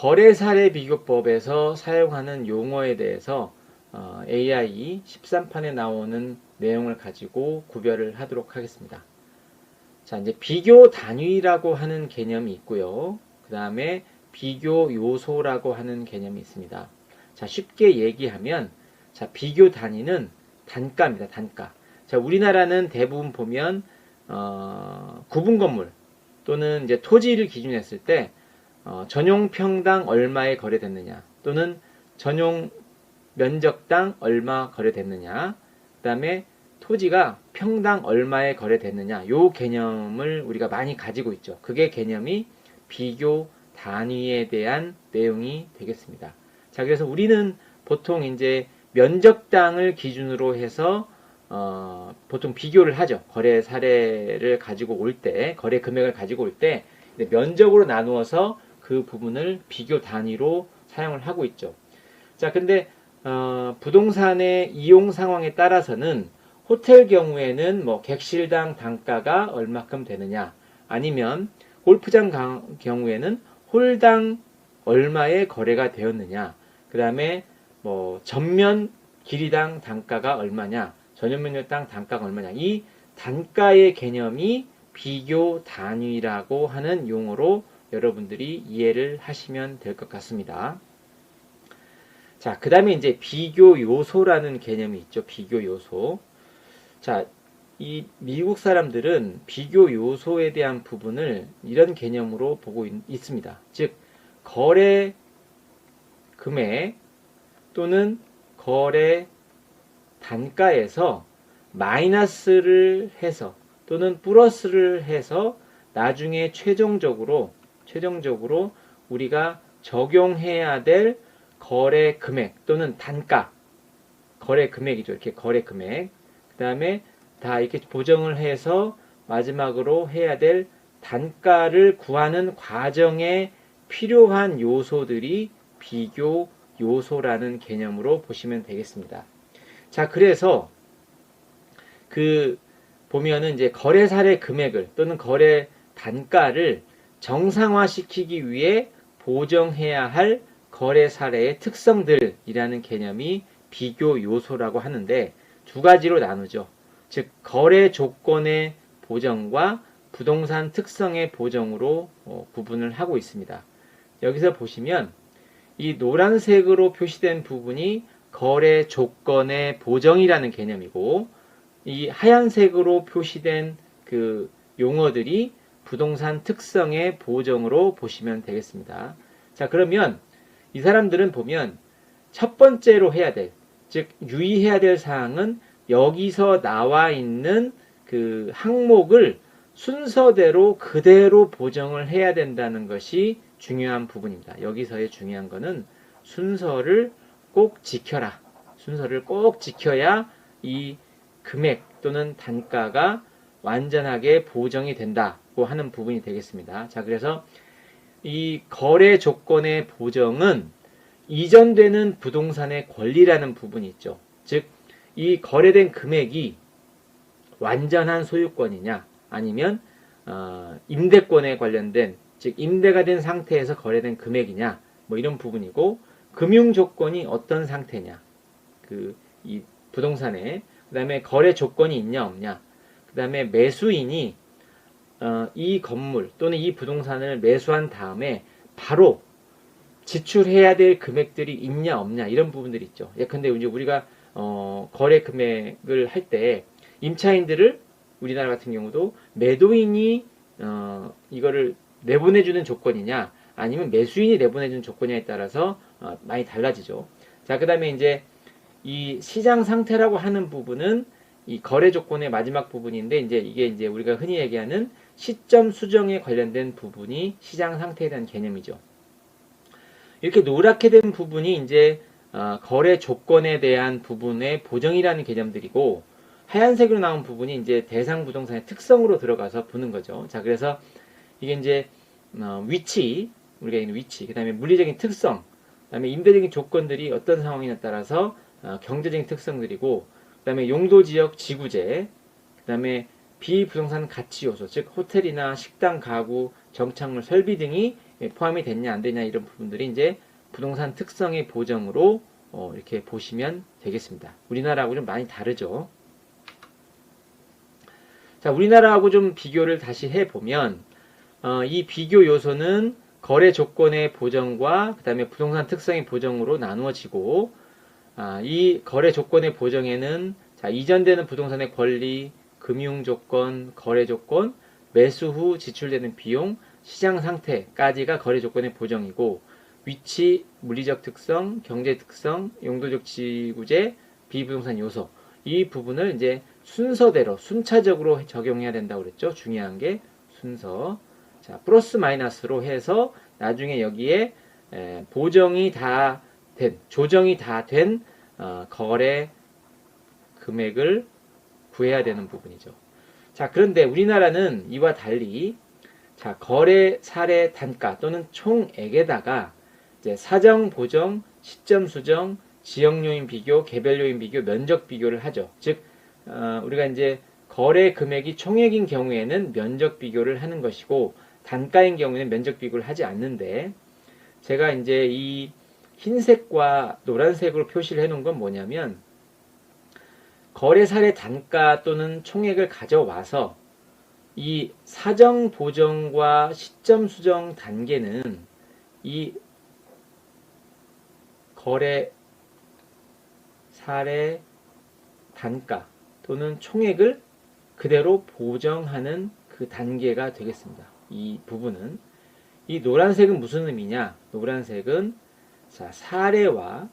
거래사례비교법에서 사용하는 용어에 대해서 AI 13판에 나오는 내용을 가지고 구별을 하도록 하겠습니다. 자, 이제 비교 단위라고 하는 개념이 있고요. 그 다음에 비교 요소라고 하는 개념이 있습니다. 자, 쉽게 얘기하면, 자, 비교 단위는 단가입니다. 단가. 자, 우리나라는 대부분 보면 구분 건물 또는 이제 토지를 기준으로 했을 때 전용 평당 얼마에 거래됐느냐, 또는 전용 면적당 얼마 거래됐느냐, 그 다음에 토지가 평당 얼마에 거래됐느냐, 요 개념을 우리가 많이 가지고 있죠. 그게 개념이 비교 단위에 대한 내용이 되겠습니다. 자, 그래서 우리는 보통 이제 면적당을 기준으로 해서 보통 비교를 하죠. 거래 사례를 가지고 올 때, 거래 금액을 가지고 올 때 면적으로 나누어서 그 부분을 비교 단위로 사용을 하고 있죠. 자, 근데 부동산의 이용 상황에 따라서는 호텔 경우에는 뭐 객실당 단가가 얼마큼 되느냐, 아니면 골프장 경우에는 홀당 얼마의 거래가 되었느냐, 그 다음에 뭐 전면 길이당 단가가 얼마냐, 전용면적당 단가가 얼마냐, 이 단가의 개념이 비교 단위라고 하는 용어로 여러분들이 이해를 하시면 될 것 같습니다. 자, 그 다음에 이제 비교 요소라는 개념이 있죠. 비교 요소. 자, 이 미국 사람들은 비교 요소에 대한 부분을 이런 개념으로 보고 있습니다. 즉, 거래 금액 또는 거래 단가에서 마이너스를 해서 또는 플러스를 해서 나중에 최종적으로 우리가 적용해야 될 거래 금액 또는 단가, 거래 금액이죠. 이렇게 거래 금액, 그 다음에 다 이렇게 보정을 해서 마지막으로 해야 될 단가를 구하는 과정에 필요한 요소들이 비교 요소라는 개념으로 보시면 되겠습니다. 자, 그래서 보면은 이제 거래 사례 금액을 또는 거래 단가를 정상화시키기 위해 보정해야 할 거래 사례의 특성들이라는 개념이 비교 요소라고 하는데, 두 가지로 나누죠. 즉, 거래 조건의 보정과 부동산 특성의 보정으로 구분을 하고 있습니다. 여기서 보시면 이 노란색으로 표시된 부분이 거래 조건의 보정이라는 개념이고, 이 하얀색으로 표시된 그 용어들이 부동산 특성의 보정으로 보시면 되겠습니다. 자, 그러면 이 사람들은 보면 첫 번째로 해야 될, 즉 유의해야 될 사항은 여기서 나와 있는 그 항목을 순서대로 그대로 보정을 해야 된다는 것이 중요한 부분입니다. 여기서의 중요한 거는 순서를 꼭 지켜라. 순서를 꼭 지켜야 이 금액 또는 단가가 완전하게 보정이 된다고 하는 부분이 되겠습니다. 자, 그래서 이 거래 조건의 보정은 이전되는 부동산의 권리라는 부분이 있죠. 즉, 이 거래된 금액이 완전한 소유권이냐, 아니면 임대권에 관련된, 즉 임대가 된 상태에서 거래된 금액이냐, 뭐 이런 부분이고, 금융 조건이 어떤 상태냐, 이 부동산에, 그 다음에 거래 조건이 있냐 없냐, 그 다음에 매수인이 이 건물 또는 이 부동산을 매수한 다음에 바로 지출해야 될 금액들이 있냐 없냐, 이런 부분들이 있죠. 근데 이제 우리가 거래 금액을 할 때 임차인들을, 우리나라 같은 경우도 매도인이 이거를 내보내주는 조건이냐, 아니면 매수인이 내보내주는 조건이냐에 따라서 많이 달라지죠. 자, 그 다음에 이제 이 시장 상태라고 하는 부분은 이 거래 조건의 마지막 부분인데, 이게 이제 우리가 흔히 얘기하는 시점 수정에 관련된 부분이 시장 상태에 대한 개념이죠. 이렇게 노랗게 된 부분이 이제 거래 조건에 대한 부분의 보정이라는 개념들이고, 하얀색으로 나온 부분이 이제 대상 부동산의 특성으로 들어가서 보는 거죠. 자, 그래서 이게 이제 위치, 우리가 있는 위치, 그 다음에 물리적인 특성, 그 다음에 임대적인 조건들이 어떤 상황이냐에 따라서 경제적인 특성들이고, 그 다음에 용도지역 지구재, 그 다음에 비부동산 가치 요소, 즉 호텔이나 식당, 가구, 정착물, 설비 등이 포함이 됐냐 안 되냐 이런 부분들이 이제 부동산 특성의 보정으로 이렇게 보시면 되겠습니다. 우리나라하고 좀 많이 다르죠. 자, 우리나라하고 좀 비교를 다시 해보면 이 비교 요소는 거래 조건의 보정과 그 다음에 부동산 특성의 보정으로 나누어지고 이 거래 조건의 보정에는 자, 이전되는 부동산의 권리, 금융 조건, 거래 조건, 매수 후 지출되는 비용, 시장 상태까지가 거래 조건의 보정이고 위치, 물리적 특성, 경제 특성, 용도적 지구재, 비부동산 요소 이 부분을 이제 순서대로 순차적으로 적용해야 된다고 그랬죠. 중요한 게 순서. 자, 플러스 마이너스로 해서 나중에 여기에 보정이 다 된, 조정이 다 된 거래 금액을 구해야 되는 부분이죠. 자, 그런데 우리나라는 이와 달리 자, 거래 사례 단가 또는 총액에다가 이제 사정 보정, 시점 수정, 지역 요인 비교, 개별 요인 비교, 면적 비교를 하죠. 즉 우리가 이제 거래 금액이 총액인 경우에는 면적 비교를 하는 것이고 단가인 경우에는 면적 비교를 하지 않는데 제가 이제 이 흰색과 노란색으로 표시를 해 놓은 건 뭐냐면 거래 사례 단가 또는 총액을 가져와서 이 사정 보정과 시점 수정 단계는 이 거래 사례 단가 또는 총액을 그대로 보정하는 그 단계가 되겠습니다. 이 부분은 이 노란색은 무슨 의미냐? 노란색은 자, 사례와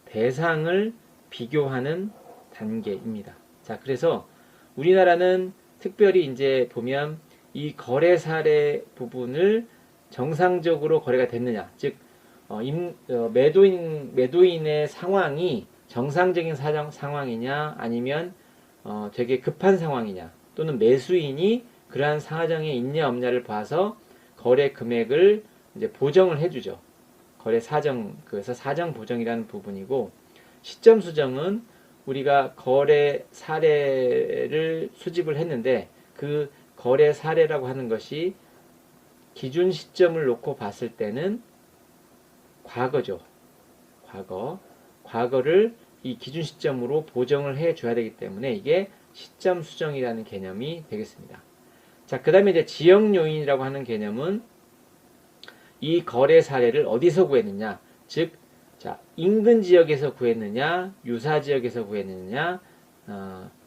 대상을 비교하는 단계입니다. 자, 그래서 우리나라는 특별히 이제 보면 이 거래 사례 부분을 정상적으로 거래가 됐느냐, 즉 매도인의 상황이 정상적인 상황이냐, 아니면 되게 급한 상황이냐, 또는 매수인이 그러한 사정에 있냐 없냐를 봐서 거래 금액을 이제 보정을 해주죠. 거래 사정, 그래서 사정 보정이라는 부분이고, 시점 수정은 우리가 거래 사례를 수집을 했는데 그 거래 사례라고 하는 것이 기준 시점을 놓고 봤을 때는 과거죠. 과거를 이 기준 시점으로 보정을 해줘야 되기 때문에 이게 시점 수정이라는 개념이 되겠습니다. 자, 그 다음에 이제 지역 요인이라고 하는 개념은 이 거래 사례를 어디서 구했느냐, 즉, 자, 인근 지역에서 구했느냐, 유사 지역에서 구했느냐,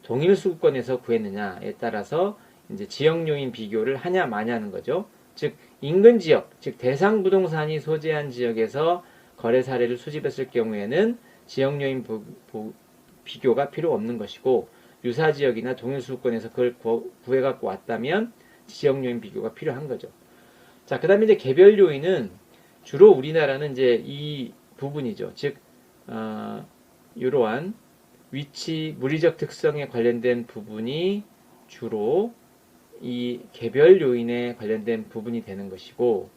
동일 수급권에서 구했느냐에 따라서 이제 지역 요인 비교를 하냐 마냐 하는 거죠. 즉, 인근 지역, 즉 대상 부동산이 소재한 지역에서 거래 사례를 수집했을 경우에는 지역 요인 비교가 필요 없는 것이고, 유사 지역이나 동일 수급권에서 그걸 구해 갖고 왔다면 지역 요인 비교가 필요한 거죠. 자, 그 다음에 이제 개별 요인은 주로 우리나라는 이제 이 부분이죠. 즉, 이러한 위치, 물리적 특성에 관련된 부분이 주로 이 개별 요인에 관련된 부분이 되는 것이고,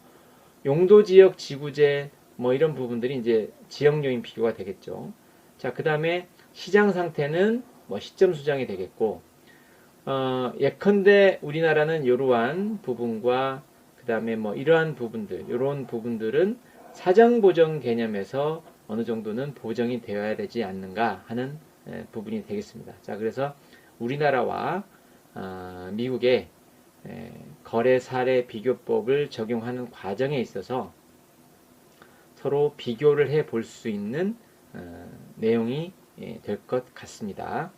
용도 지역, 지구재, 뭐 이런 부분들이 이제 지역 요인 비교가 되겠죠. 자, 그 다음에 시장 상태는 뭐 시점 수정이 되겠고, 예컨대 우리나라는 이러한 부분과 그 다음에 뭐 이러한 부분들, 이런 부분들은 사정 보정 개념에서 어느 정도는 보정이 되어야 되지 않는가 하는 부분이 되겠습니다. 자, 그래서 우리나라와 미국의 거래 사례 비교법을 적용하는 과정에 있어서 서로 비교를 해 볼 수 있는 내용이 될 것 같습니다.